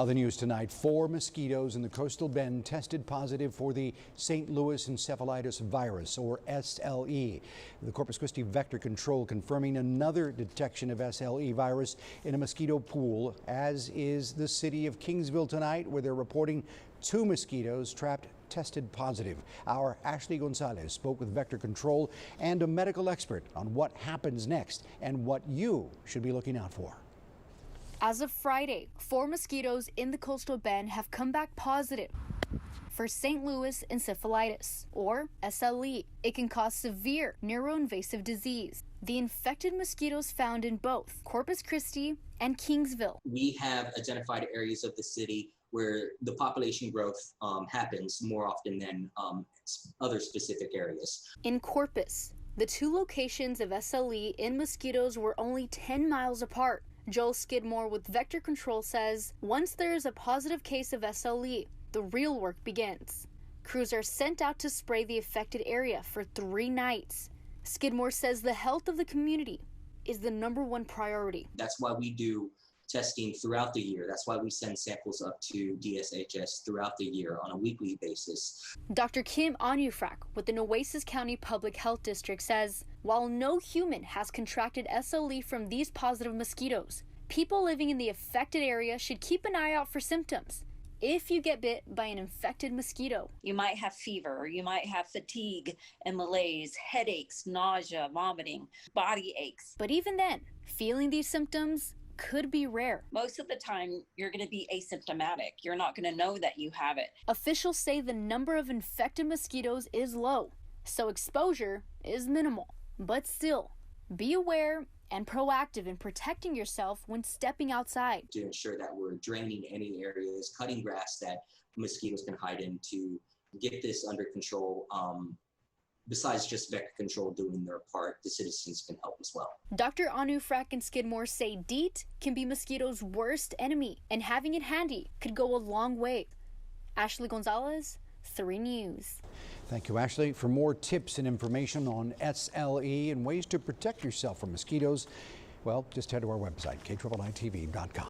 Other news tonight, 4 mosquitoes in the coastal bend tested positive for the St. Louis Encephalitis virus, or SLE. The Corpus Christi Vector Control confirming another detection of SLE virus in a mosquito pool, as is the city of Kingsville tonight, where they're reporting 2 mosquitoes trapped tested positive. Our Ashley Gonzalez spoke with Vector Control and a medical expert on what happens next and what you should be looking out for. As of Friday, 4 mosquitoes in the coastal bend have come back positive for St. Louis Encephalitis, or SLE. It can cause severe neuroinvasive disease. The infected mosquitoes found in both Corpus Christi and Kingsville. We have identified areas of the city where the population growth happens more often than other specific areas. In Corpus, the 2 locations of SLE in mosquitoes were only 10 miles apart. Joel Skidmore with Vector Control says once there is a positive case of SLE, the real work begins. Crews are sent out to spray the affected area for 3 nights. Skidmore says the health of the community is the #1 priority. That's why we do testing throughout the year. That's why we send samples up to DSHS throughout the year on a weekly basis. Dr. Kim Onufrak with the Nueces County Public Health District says while no human has contracted SLE from these positive mosquitoes, people living in the affected area should keep an eye out for symptoms. If you get bit by an infected mosquito, you might have fever, or you might have fatigue and malaise, headaches, nausea, vomiting, body aches. But even then, feeling these symptoms could be rare. Most of the time, you're going to be asymptomatic. You're not going to know that you have it. Officials say the number of infected mosquitoes is low, so exposure is minimal. But still, be aware and proactive in protecting yourself when stepping outside. To ensure that we're draining any areas, cutting grass that mosquitoes can hide in to get this under control. Besides just Vector Control doing their part, the citizens can help as well. Dr. Onufrak and Skidmore say DEET can be mosquitoes' worst enemy, and having it handy could go a long way. Ashley Gonzalez, 3 News. Thank you, Ashley. For more tips and information on SLE and ways to protect yourself from mosquitoes, well, just head to our website, KIITV.com.